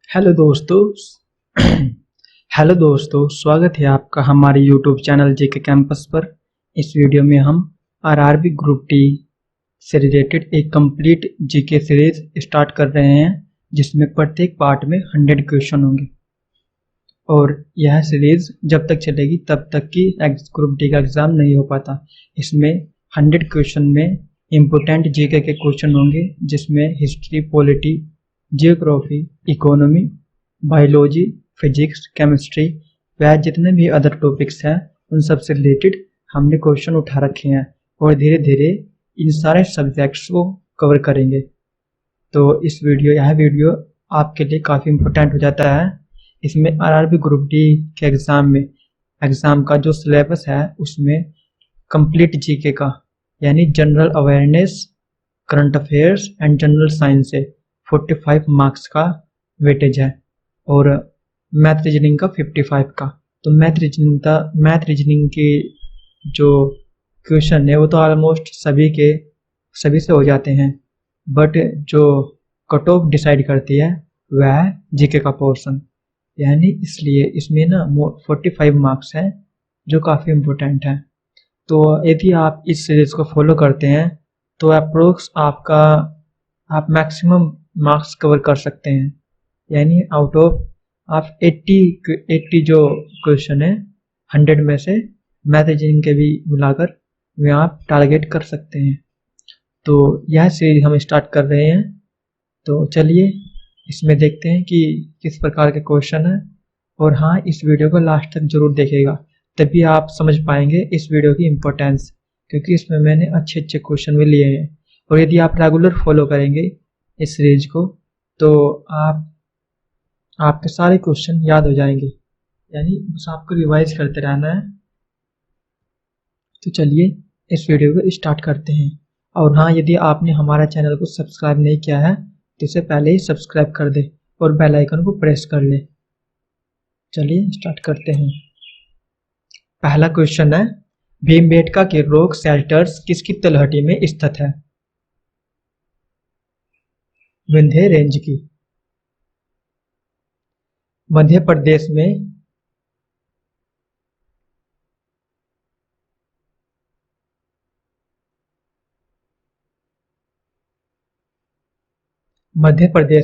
Hello दोस्तों। Hello दोस्तों, स्वागत है आपका हमारे यूट्यूब चैनल जेके कैंपस पर। इस वीडियो में हम आरआरबी ग्रुप डी से रिलेटेड एक कंप्लीट जीके सीरीज स्टार्ट कर रहे हैं, जिसमें प्रत्येक पार्ट में 100 क्वेश्चन होंगे और यह सीरीज जब तक चलेगी तब तक कि ग्रुप डी का एग्ज़ाम नहीं हो पाता। इसमें 100 क्वेश्चन में इम्पोर्टेंट जीके के क्वेश्चन होंगे, जिसमें history, polity, geography, economy, biology, physics, chemistry व जितने भी अदर टॉपिक्स हैं उन सब से रिलेटेड हमने क्वेश्चन उठा रखे हैं और धीरे धीरे इन सारे सब्जेक्ट्स को कवर करेंगे। तो यह वीडियो आपके लिए काफ़ी इम्पोर्टेंट हो जाता है। इसमें आरआरबी ग्रुप डी के एग्ज़ाम का जो सिलेबस है उसमें कंप्लीट जीके का यानी general awareness, current affairs and general science से 45 मार्क्स का वेटेज है और मैथ रीजनिंग का 55 का। तो मैथ रीजनिंग के जो क्वेश्चन है वो तो ऑलमोस्ट सभी से हो जाते हैं, बट जो कट ऑफ डिसाइड करती है वह है जीके का पोर्शन, यानी इसलिए इसमें ना 45 मार्क्स हैं जो काफ़ी इम्पोर्टेंट है। तो यदि आप इस सीरीज को फॉलो करते हैं तो अप्रोक्स आप मैक्सिमम मार्क्स कवर कर सकते हैं, यानी आउट ऑफ आप 80 जो क्वेश्चन है 100 में से मैथ रीजनिंग के भी मिलाकर वे आप टारगेट कर सकते हैं। तो यह सीरीज हम स्टार्ट कर रहे हैं। तो चलिए इसमें देखते हैं कि किस प्रकार के क्वेश्चन है। और हाँ, इस वीडियो को लास्ट तक जरूर देखिएगा, तभी आप समझ पाएंगे इस वीडियो की इम्पोर्टेंस, क्योंकि इसमें मैंने अच्छे अच्छे क्वेश्चन भी लिए हैं। और यदि आप रेगुलर फॉलो करेंगे इस सीरीज को तो आपके सारे क्वेश्चन याद हो जाएंगे, यानी बस आपको रिवाइज करते रहना है। तो चलिए इस वीडियो को स्टार्ट करते हैं। और हाँ, यदि आपने हमारा चैनल को सब्सक्राइब नहीं किया है तो इसे पहले ही सब्सक्राइब कर दे और बेल आइकन को प्रेस कर ले। चलिए स्टार्ट करते हैं। पहला क्वेश्चन है, भीमबेटका के रॉक शेल्टर्स किसकी तलहटी में स्थित है? विंध्य रेंज की। मध्य प्रदेश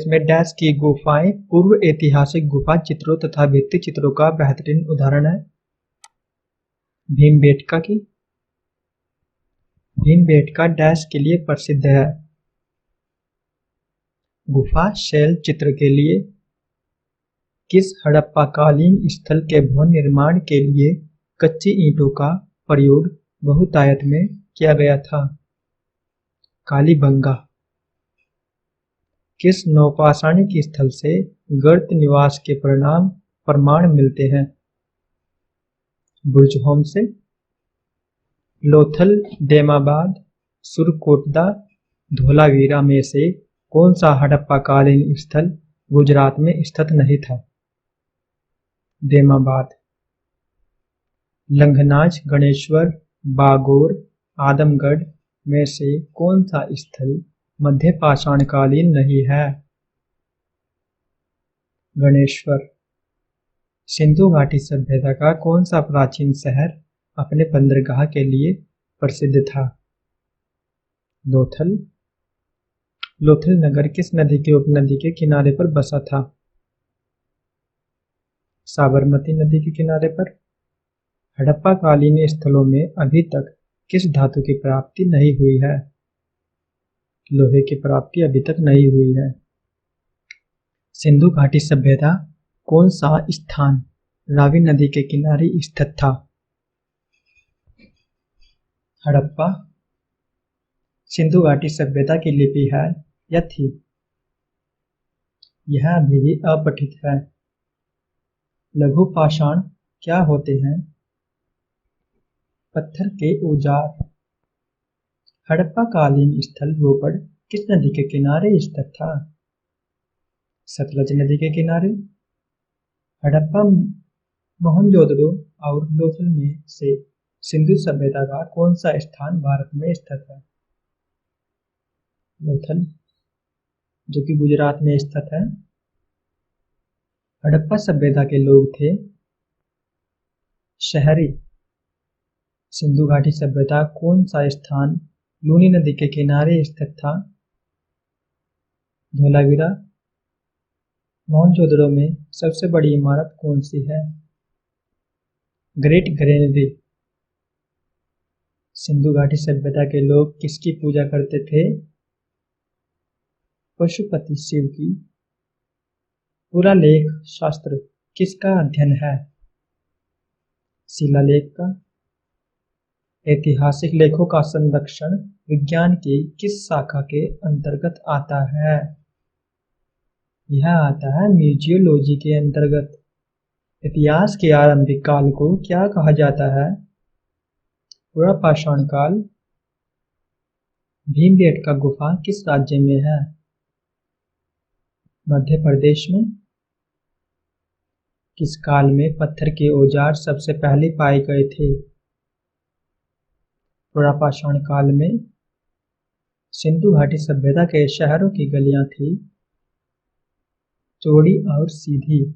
में डैश की गुफाएं पूर्व ऐतिहासिक गुफा चित्रों तथा भित्ति चित्रों का बेहतरीन उदाहरण है? भीमबेटका की। भीमबेटका डैश के लिए प्रसिद्ध है? गुफा शैल चित्र के लिए। किस हड़प्पाकालीन स्थल के भवन निर्माण के लिए कच्ची ईंटों का प्रयोग बहुतायत में किया गया था? कालीबंगा। किस नौपाषाणिक स्थल से गर्त निवास के प्रमाण मिलते हैं? बुर्जहोम से। लोथल, देमाबाद, सुरकोटदा, धोलावीरा में से कौन सा हड़प्पाकालीन स्थल गुजरात में स्थित नहीं था? देमाबाद। लंघनाज, गणेश्वर, बागोर, आदमगढ़ में से कौन सा स्थल मध्य पाषाणकालीन नहीं है? गणेश्वर। सिंधु घाटी सभ्यता का कौन सा प्राचीन शहर अपने बंदरगाह के लिए प्रसिद्ध था? लोथल। लोथल नगर किस नदी के उपनदी के किनारे पर बसा था? साबरमती नदी के किनारे पर। हड़प्पाकालीन स्थलों में अभी तक किस धातु की प्राप्ति नहीं हुई है? लोहे की प्राप्ति अभी तक नहीं हुई है। सिंधु घाटी सभ्यता कौन सा स्थान रावी नदी के किनारे स्थित था? हड़प्पा। सिंधु घाटी सभ्यता की लिपि है या थी? यह अभी भी अपठित है। लघु पाषाण क्या होते हैं? पत्थर के औजार। हड़प्पाकालीन स्थल रोपड़ किस नदी के किनारे स्थित था? सतलज नदी के किनारे। हड़प्पा, मोहनजोदड़ो और लोथल में से सिंधु सभ्यता का कौन सा स्थान भारत में स्थित है? लोथल, जो कि गुजरात में स्थित है। हड़प्पा सभ्यता के लोग थे शहरी। सिंधु घाटी सभ्यता कौन सा स्थान लूनी नदी के किनारे स्थित था? धोलावीरा। मोहनजोदड़ो में सबसे बड़ी इमारत कौन सी है? Great granary. सिंधु घाटी सभ्यता के लोग किसकी पूजा करते थे? पशुपति शिव की। पुरालेख शास्त्र किसका अध्ययन है? शिलालेख का। ऐतिहासिक लेखों का संरक्षण विज्ञान की किस शाखा के अंतर्गत आता है? यह आता है म्यूजियोलॉजी के अंतर्गत। इतिहास के आरंभिक काल को क्या कहा जाता है? पुरापाषाण काल। भीमबेटका गुफा किस राज्य में है? मध्य प्रदेश में। किस काल में पत्थर के औजार सबसे पहले पाए गए थे? पुरापाषाण काल में। सिंधु घाटी सभ्यता के शहरों की गलियां थी चौड़ी और सीधी।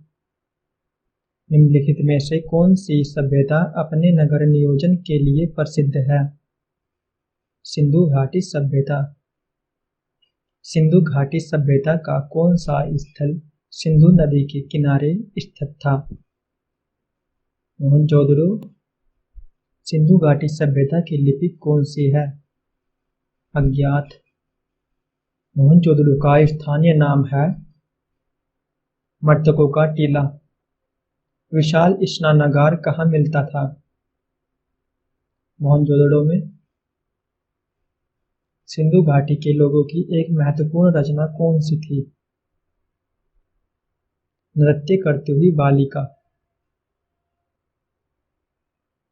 निम्नलिखित में से कौन सी सभ्यता अपने नगर नियोजन के लिए प्रसिद्ध है? सिंधु घाटी सभ्यता। सिंधु घाटी सभ्यता का कौन सा स्थल सिंधु नदी के किनारे स्थित था? मोहनजोदड़ो। सिंधु घाटी सभ्यता की लिपि कौन सी है? अज्ञात। मोहनजोदड़ो का स्थानीय नाम है मर्तकों का टीला। विशाल स्नानागार कहाँ मिलता था? मोहनजोदड़ो में। सिंधु घाटी के लोगों की एक महत्वपूर्ण रचना कौन सी थी? नृत्य करती हुई बालिका।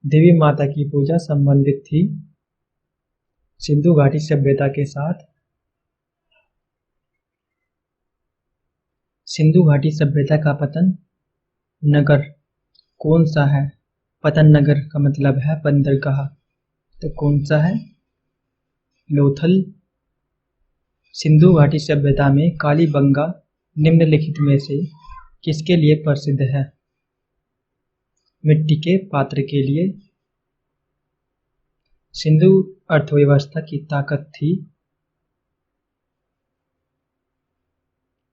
देवी माता की पूजा संबंधित थी सिंधु घाटी सभ्यता के साथ। सिंधु घाटी सभ्यता का पतन नगर कौन सा है? पतन नगर का मतलब है बंदरगाह, तो कौन सा है? लोथल। सिंधु घाटी सभ्यता में कालीबंगा निम्नलिखित में से किसके लिए प्रसिद्ध है? मिट्टी के पात्र के लिए। सिंधु अर्थव्यवस्था की ताकत थी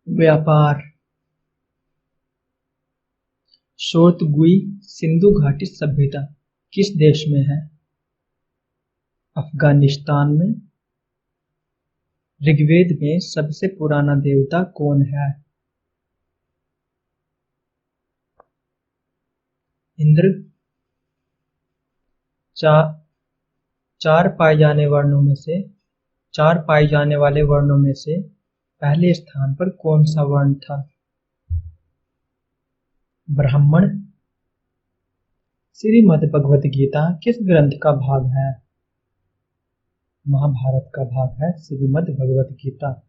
व्यापार। शोरतगुई सिंधु घाटी सभ्यता किस देश में है? अफगानिस्तान में। ऋग्वेद में सबसे पुराना देवता कौन है? इंद्र। चार पाए जाने वाले वर्णों में से पहले स्थान पर कौन सा वर्ण था? ब्राह्मण। श्रीमद् भगवत गीता किस ग्रंथ का भाग है? महाभारत का भाग है श्रीमद् भगवत गीता।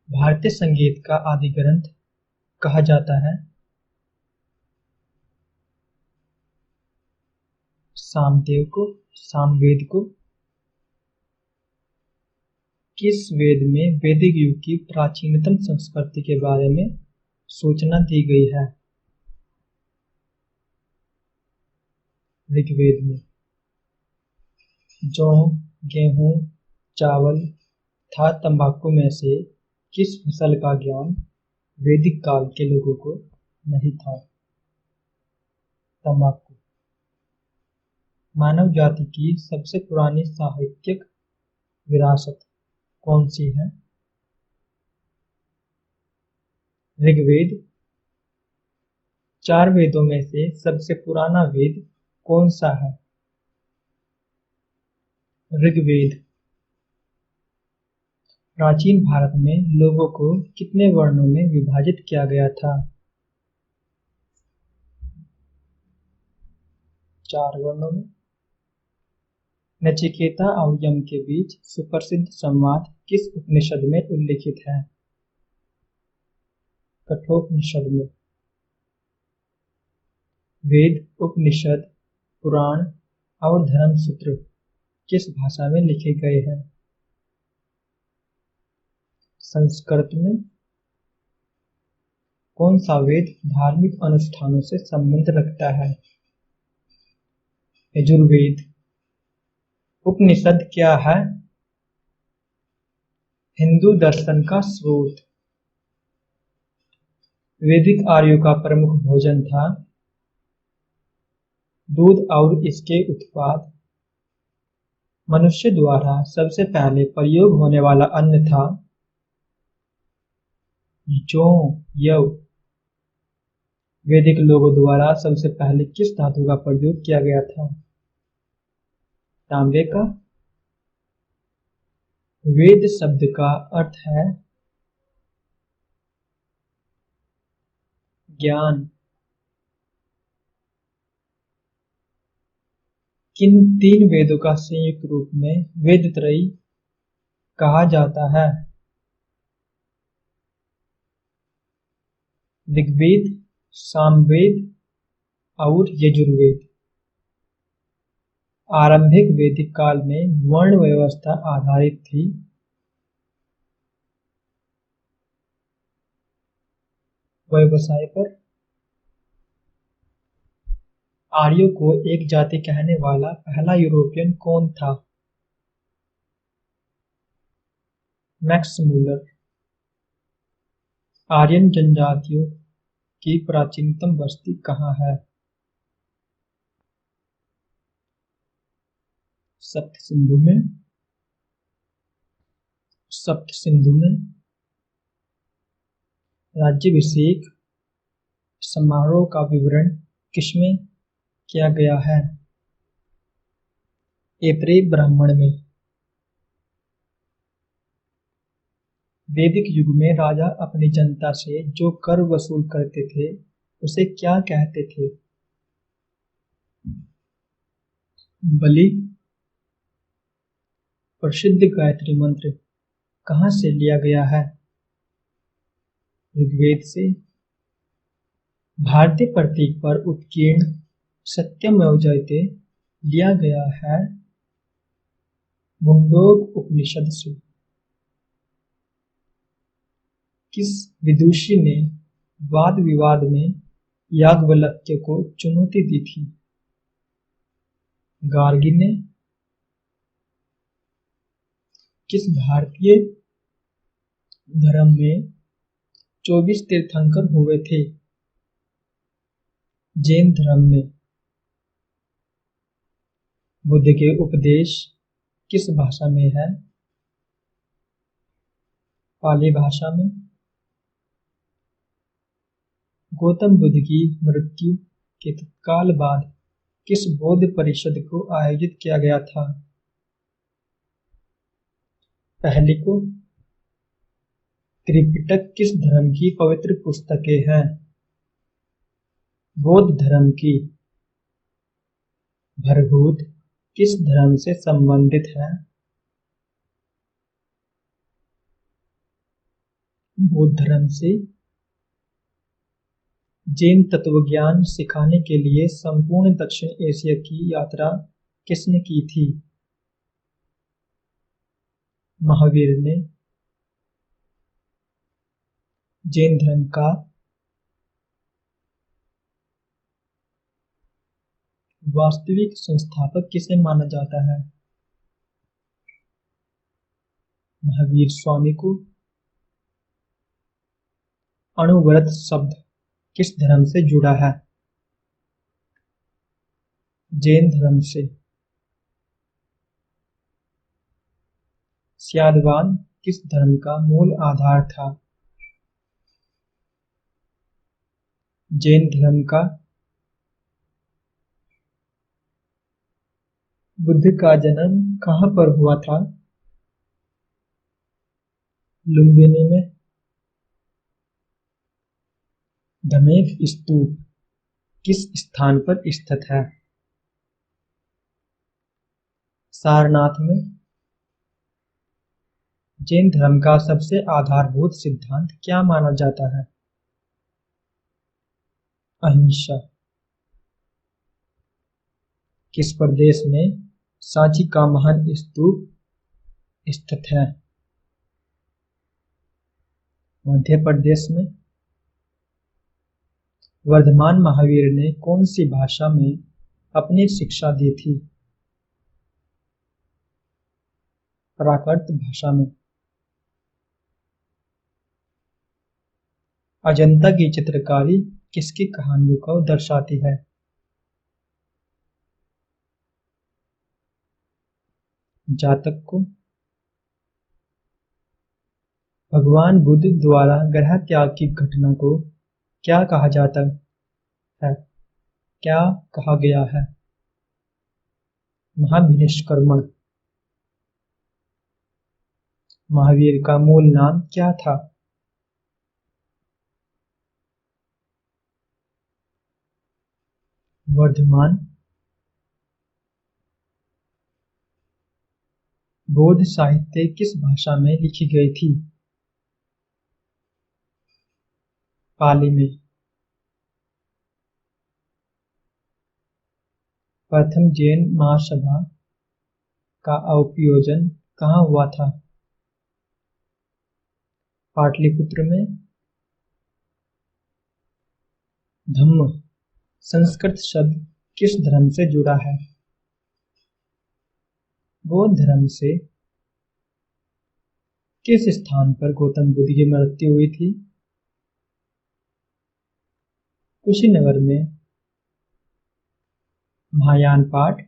भारतीय संगीत का आदि ग्रंथ कहा जाता है सामवेद को। किस वेद में वैदिक युग की प्राचीनतम संस्कृति के बारे में सूचना दी गई है? ऋग्वेद में। जौ, गेहूं, चावल तथा तंबाकू में से किस फसल का ज्ञान वैदिक काल के लोगों को नहीं था? तंबाकू। मानव जाति की सबसे पुरानी साहित्यिक विरासत कौन सी है? ऋग्वेद। चार वेदों में से सबसे पुराना वेद कौन सा है? ऋग्वेद। प्राचीन भारत में लोगों को कितने वर्णों में विभाजित किया गया था? 4 वर्णों में। नचिकेता और यम के बीच सुप्रसिद्ध संवाद किस उपनिषद में उल्लिखित है? कठोपनिषद में। वेद, उपनिषद, पुराण और धर्मसूत्र किस भाषा में लिखे गए हैं? संस्कृत में। कौन सा वेद धार्मिक अनुष्ठानों से संबंध रखता है? यजुर्वेद। उपनिषद क्या है? हिंदू दर्शन का स्रोत। वैदिक आर्यों का प्रमुख भोजन था दूध और इसके उत्पाद। मनुष्य द्वारा सबसे पहले प्रयोग होने वाला अन्न था जौ, यव। वैदिक लोगों द्वारा सबसे पहले किस धातु का प्रयोग किया गया था? तांबे का। वेद शब्द का अर्थ है ज्ञान। किन तीन वेदों का संयुक्त रूप में वेदत्रयी कहा जाता है? ऋग्वेद, सामवेद और यजुर्वेद। आरंभिक वैदिक काल में वर्ण व्यवस्था आधारित थी। व्यवसाय पर। आर्यों को एक जाति कहने वाला पहला यूरोपियन कौन था? Max Muller. आर्यन जनजातियों की प्राचीनतम बस्ती कहाँ है? सप्त सिंधु में। सप्त सिंधु में। राज्याभिषेक समारोह का विवरण किसमें किया गया है? ऐत्रेय ब्राह्मण में। वैदिक युग में राजा अपनी जनता से जो कर वसूल करते थे उसे क्या कहते थे? बलि। प्रसिद्ध गायत्री मंत्र कहाँ से लिया गया है? ऋग्वेद से। भारतीय प्रतीक पर उत्कीर्ण सत्यमेव जयते लिया गया है मुंडोक उपनिषद से। किस विदुषी ने वाद विवाद में याज्ञवल्क्य को चुनौती दी थी? गार्गी ने। किस भारतीय धर्म में 24 तीर्थंकर हुए थे? जैन धर्म में। बुद्ध के उपदेश किस भाषा में है? पाली भाषा में। गौतम बुद्ध की मृत्यु के तत्काल बाद किस बौद्ध परिषद को आयोजित किया गया था? पहली को। त्रिपिटक किस धर्म की पवित्र पुस्तकें हैं? बौद्ध धर्म की। भरभूत किस धर्म से संबंधित है? बौद्ध धर्म से। जैन तत्वज्ञान सिखाने के लिए संपूर्ण दक्षिण एशिया की यात्रा किसने की थी? महावीर ने। जैन धर्म का वास्तविक संस्थापक किसे माना जाता है? महावीर स्वामी को। अणुव्रत शब्द किस धर्म से जुड़ा है? जैन धर्म से। स्यादवाद किस धर्म का मूल आधार था? जैन धर्म का। बुद्ध का जन्म कहाँ पर हुआ था? लुम्बिनी में। धमेख स्तूप किस स्थान पर स्थित है? सारनाथ में। जैन धर्म का सबसे आधारभूत सिद्धांत क्या माना जाता है? अहिंसा। किस प्रदेश में सांची का महान स्तूप स्थित है? मध्य प्रदेश में। वर्धमान महावीर ने कौन सी भाषा में अपनी शिक्षा दी थी? प्राकृत भाषा में। अजंता की चित्रकारी किसकी कहानियों को दर्शाती है? जातक को। भगवान बुद्ध द्वारा ग्रह त्याग की घटना को क्या कहा जाता है? क्या कहा गया है? महाविनिष्क्रमण। महावीर का मूल नाम क्या था? वर्धमान। बौद्ध साहित्य किस भाषा में लिखी गई थी? पाली में। प्रथम जैन महासभा का आयोजन कहाँ हुआ था? पाटलिपुत्र में। धम्म संस्कृत शब्द किस धर्म से जुड़ा है? बौद्ध धर्म से। किस स्थान पर गौतम बुद्ध की मृत्यु हुई थी? कुशीनगर में। महायान पाठ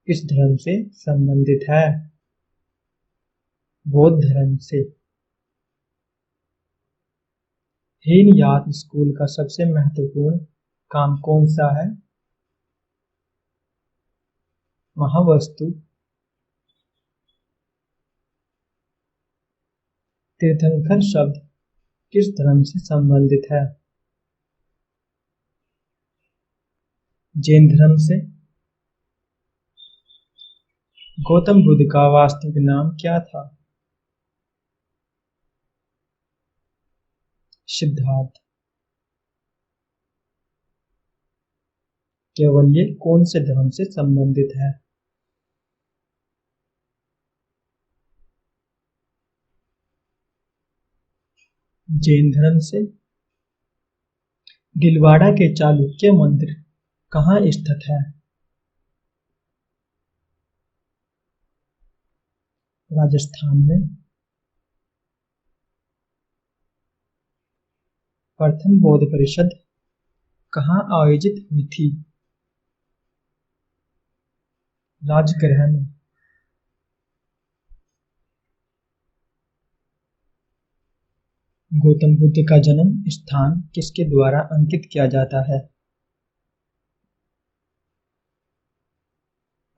किस धर्म से संबंधित है? बौद्ध धर्म से। हीनयाद स्कूल का सबसे महत्वपूर्ण काम कौन सा है? महावस्तु। तीर्थंकर शब्द किस धर्म से संबंधित है? जैन धर्म से। गौतम बुद्ध का वास्तविक नाम क्या था? सिद्धार्थ। कैवल्य कौन से धर्म से संबंधित है? जैन धर्म से। दिलवाड़ा के चालुक्य मंदिर कहाँ स्थित है? राजस्थान में। प्रथम बौद्ध परिषद कहाँ आयोजित हुई थी? राजगृह में। गौतम बुद्ध का जन्म स्थान किसके द्वारा अंकित किया जाता है?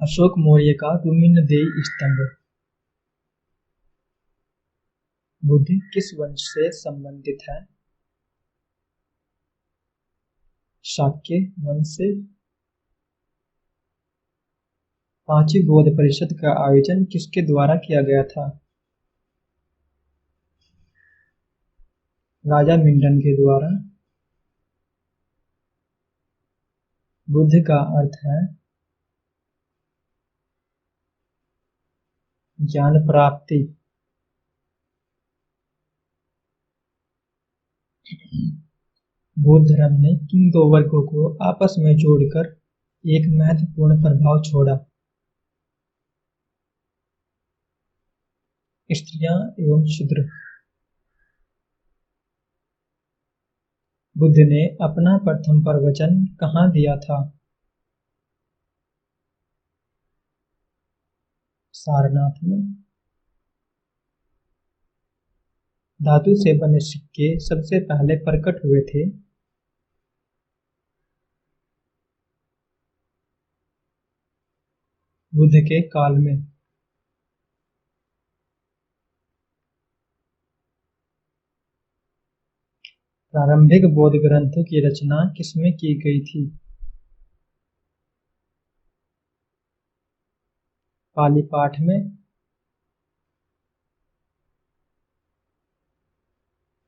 अशोक मौर्य का रुमिनदेई स्तंभ। बुद्ध किस वंश से संबंधित है? शाक्य वंश से। पांचवी बौद्ध परिषद का आयोजन किसके द्वारा किया गया था? राजा मिंडन के द्वारा। बुद्ध का अर्थ है ज्ञान प्राप्ति। बौद्ध धर्म ने किन दो वर्गों को आपस में जोड़कर एक महत्वपूर्ण प्रभाव छोड़ा? स्त्रियां एवं शूद्र। बुद्ध ने अपना प्रथम प्रवचन कहाँ दिया था? सारनाथ में। धातु से बने सिक्के सबसे पहले प्रकट हुए थे? बुद्ध के काल में। प्रारंभिक बौद्ध ग्रंथों की रचना किसमें की गई थी? पाली पाठ में।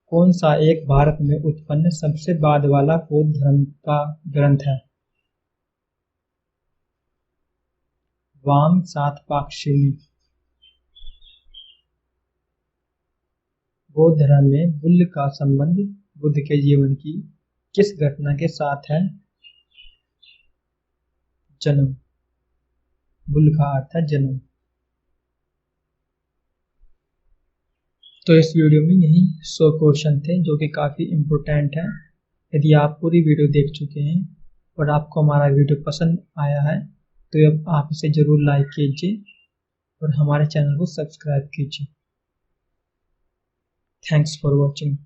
कौन सा एक भारत में उत्पन्न सबसे बाद वाला बौद्ध धर्म का ग्रंथ है? वाम सात पाक्षिणी। बौद्ध धर्म में बुल्ल का संबंध बुद्ध के जीवन की किस घटना के साथ है जन्म। बुल का अर्थ है जन्म। तो इस वीडियो में यही 100 क्वेश्चन थे जो कि काफ़ी इम्पोर्टेंट है। यदि आप पूरी वीडियो देख चुके हैं और आपको हमारा वीडियो पसंद आया है तो अब आप इसे ज़रूर लाइक कीजिए और हमारे चैनल को सब्सक्राइब कीजिए। Thanks for watching.